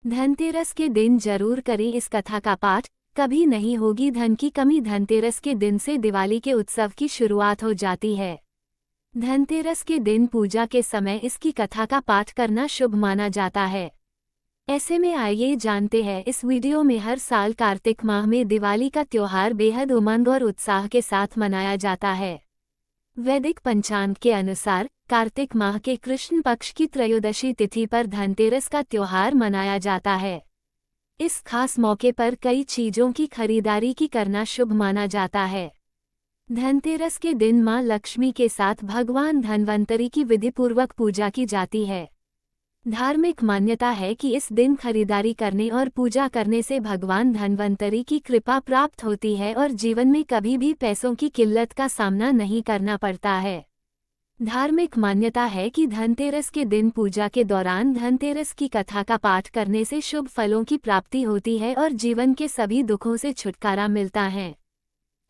धनतेरस के दिन जरूर करें इस कथा का पाठ। कभी नहीं होगी धन की कमी। धनतेरस के दिन से दिवाली के उत्सव की शुरुआत हो जाती है। धनतेरस के दिन पूजा के समय इसकी कथा का पाठ करना शुभ माना जाता है। ऐसे में आइए जानते हैं इस वीडियो में। हर साल कार्तिक माह में दिवाली का त्योहार बेहद उमंग और उत्साह के साथ मनाया जाता है। वैदिक पंचांग के अनुसार कार्तिक माह के कृष्ण पक्ष की त्रयोदशी तिथि पर धनतेरस का त्योहार मनाया जाता है। इस खास मौके पर कई चीजों की खरीदारी की करना शुभ माना जाता है। धनतेरस के दिन मां लक्ष्मी के साथ भगवान धन्वंतरी की विधिपूर्वक पूजा की जाती है। धार्मिक मान्यता है कि इस दिन खरीदारी करने और पूजा करने से भगवान धन्वंतरी की कृपा प्राप्त होती है और जीवन में कभी भी पैसों की किल्लत का सामना नहीं करना पड़ता है। धार्मिक मान्यता है कि धनतेरस के दिन पूजा के दौरान धनतेरस की कथा का पाठ करने से शुभ फलों की प्राप्ति होती है और जीवन के सभी दुखों से छुटकारा मिलता है।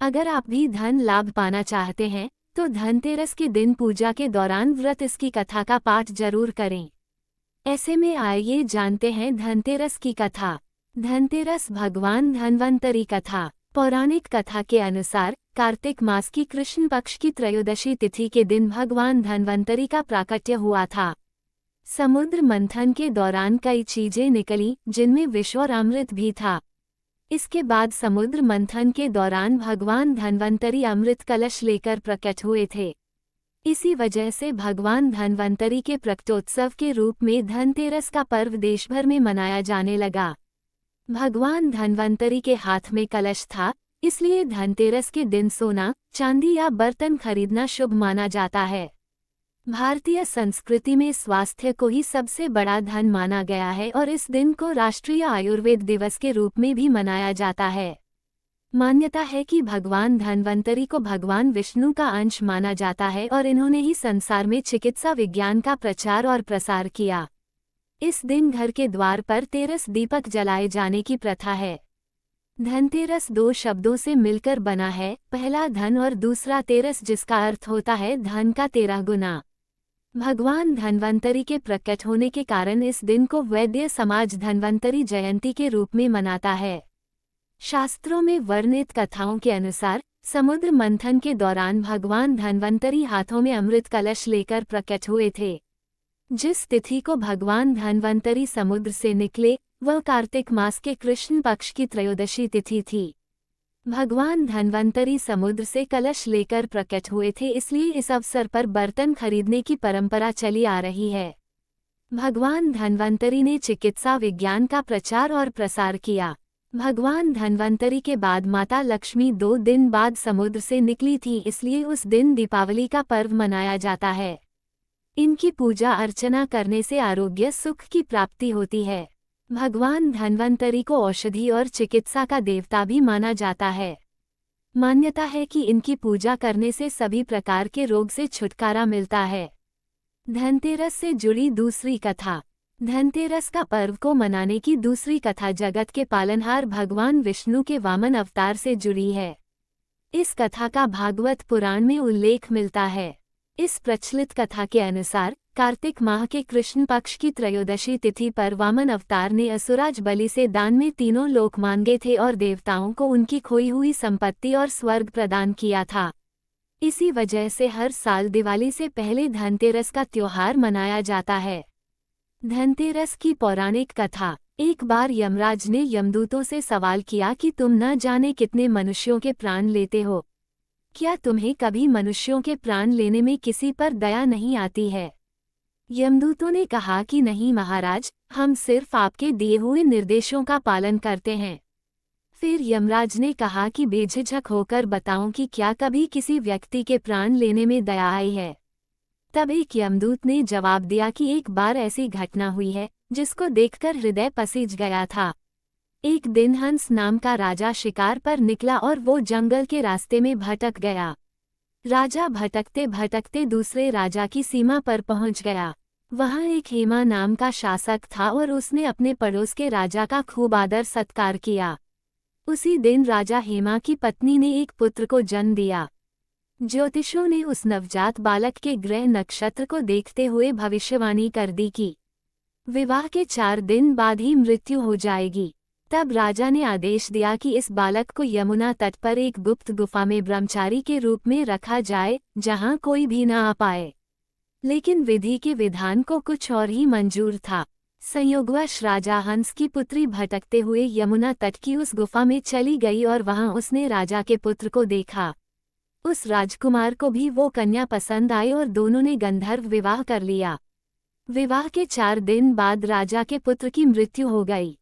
अगर आप भी धन लाभ पाना चाहते हैं तो धनतेरस के दिन पूजा के दौरान व्रत इसकी कथा का पाठ जरूर करें। ऐसे में आइए जानते हैं धनतेरस की कथा। धनतेरस भगवान धन्वंतरी कथा। पौराणिक कथा के अनुसार कार्तिक मास की कृष्ण पक्ष की त्रयोदशी तिथि के दिन भगवान धन्वंतरी का प्राकट्य हुआ था। समुद्र मंथन के दौरान कई चीजें निकली जिनमें विष और अमृत भी था। इसके बाद समुद्र मंथन के दौरान भगवान धन्वंतरी अमृत कलश लेकर प्रकट हुए थे। इसी वजह से भगवान धन्वंतरी के प्रकटोत्सव के रूप में धनतेरस का पर्व देशभर में मनाया जाने लगा। भगवान धन्वंतरी के हाथ में कलश था, इसलिए धनतेरस के दिन सोना, चांदी या बर्तन खरीदना शुभ माना जाता है। भारतीय संस्कृति में स्वास्थ्य को ही सबसे बड़ा धन माना गया है और इस दिन को राष्ट्रीय आयुर्वेद दिवस के रूप में भी मनाया जाता है। मान्यता है कि भगवान धन्वंतरी को भगवान विष्णु का अंश माना जाता है और इन्होंने ही संसार में चिकित्सा विज्ञान का प्रचार और प्रसार किया। इस दिन घर के द्वार पर तेरस दीपक जलाए जाने की प्रथा है। धनतेरस दो शब्दों से मिलकर बना है, पहला धन और दूसरा तेरस, जिसका अर्थ होता है धन का 13 गुना। भगवान धन्वंतरी के प्रकट होने के कारण इस दिन को वैद्य समाज धन्वंतरी जयंती के रूप में मनाता है। शास्त्रों में वर्णित कथाओं के अनुसार समुद्र मंथन के दौरान भगवान धन्वंतरी हाथों में अमृत कलश लेकर प्रकट हुए थे। जिस तिथि को भगवान धन्वंतरी समुद्र से निकले वह कार्तिक मास के कृष्ण पक्ष की त्रयोदशी तिथि थी। भगवान धन्वंतरी समुद्र से कलश लेकर प्रकट हुए थे, इसलिए इस अवसर पर बर्तन खरीदने की परंपरा चली आ रही है। भगवान धन्वंतरी ने चिकित्सा विज्ञान का प्रचार और प्रसार किया। भगवान धन्वंतरी के बाद माता लक्ष्मी 2 दिन बाद समुद्र से निकली थी, इसलिए उस दिन दीपावली का पर्व मनाया जाता है। इनकी पूजा अर्चना करने से आरोग्य सुख की प्राप्ति होती है। भगवान धन्वंतरी को औषधि और चिकित्सा का देवता भी माना जाता है। मान्यता है कि इनकी पूजा करने से सभी प्रकार के रोग से छुटकारा मिलता है। धनतेरस से जुड़ी दूसरी कथा। धनतेरस का पर्व को मनाने की दूसरी कथा जगत के पालनहार भगवान विष्णु के वामन अवतार से जुड़ी है। इस कथा का भागवत पुराण में उल्लेख मिलता है। इस प्रचलित कथा के अनुसार कार्तिक माह के कृष्ण पक्ष की त्रयोदशी तिथि पर वामन अवतार ने असुराज बलि से दान में तीनों लोक मांगे थे और देवताओं को उनकी खोई हुई संपत्ति और स्वर्ग प्रदान किया था। इसी वजह से हर साल दिवाली से पहले धनतेरस का त्योहार मनाया जाता है। धनतेरस की पौराणिक कथा। एक बार यमराज ने यमदूतों से सवाल किया कि तुम न जाने कितने मनुष्यों के प्राण लेते हो। क्या तुम्हें कभी मनुष्यों के प्राण लेने में किसी पर दया नहीं आती है? यमदूतों ने कहा कि नहीं महाराज, हम सिर्फ आपके दिए हुए निर्देशों का पालन करते हैं। फिर यमराज ने कहा कि बेझिझक होकर बताऊं कि क्या कभी किसी व्यक्ति के प्राण लेने में दया आई है? तब एक यमदूत ने जवाब दिया कि एक बार ऐसी घटना हुई है जिसको देखकर हृदय पसीज गया था। एक दिन हंस नाम का राजा शिकार पर निकला और वो जंगल के रास्ते में भटक गया। राजा भटकते भटकते दूसरे राजा की सीमा पर पहुंच गया। वहां एक हेमा नाम का शासक था और उसने अपने पड़ोस के राजा का खूब आदर सत्कार किया। उसी दिन राजा हेमा की पत्नी ने एक पुत्र को जन्म दिया। ज्योतिषों ने उस नवजात बालक के ग्रह नक्षत्र को देखते हुए भविष्यवाणी कर दी कि विवाह के 4 दिन बाद ही मृत्यु हो जाएगी। तब राजा ने आदेश दिया कि इस बालक को यमुना तट पर एक गुप्त गुफा में ब्रह्मचारी के रूप में रखा जाए, जहां कोई भी न आ पाए। लेकिन विधि के विधान को कुछ और ही मंजूर था। संयोगवश राजा हंस की पुत्री भटकते हुए यमुना तट की उस गुफा में चली गई और वहां उसने राजा के पुत्र को देखा। उस राजकुमार को भी वो कन्या पसंद आई और दोनों ने गंधर्व विवाह कर लिया। विवाह के 4 दिन बाद राजा के पुत्र की मृत्यु हो गई।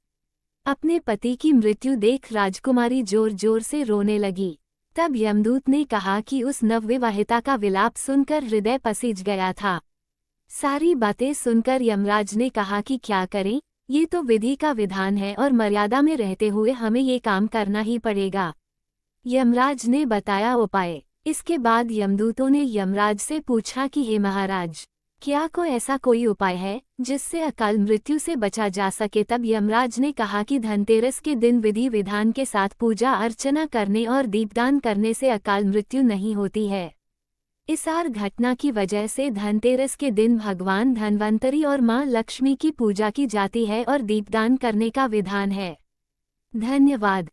अपने पति की मृत्यु देख राजकुमारी जोर जोर से रोने लगी। तब यमदूत ने कहा कि उस नवविवाहिता का विलाप सुनकर हृदय पसीज गया था। सारी बातें सुनकर यमराज ने कहा कि क्या करें, ये तो विधि का विधान है और मर्यादा में रहते हुए हमें ये काम करना ही पड़ेगा। यमराज ने बताया उपाय। इसके बाद यमदूतों ने यमराज से पूछा कि हे महाराज, क्या ऐसा कोई उपाय है जिससे अकाल मृत्यु से बचा जा सके। तब यमराज ने कहा कि धनतेरस के दिन विधि विधान के साथ पूजा अर्चना करने और दीपदान करने से अकाल मृत्यु नहीं होती है। इस आर घटना की वजह से धनतेरस के दिन भगवान धन्वंतरी और मां लक्ष्मी की पूजा की जाती है और दीपदान करने का विधान है। धन्यवाद।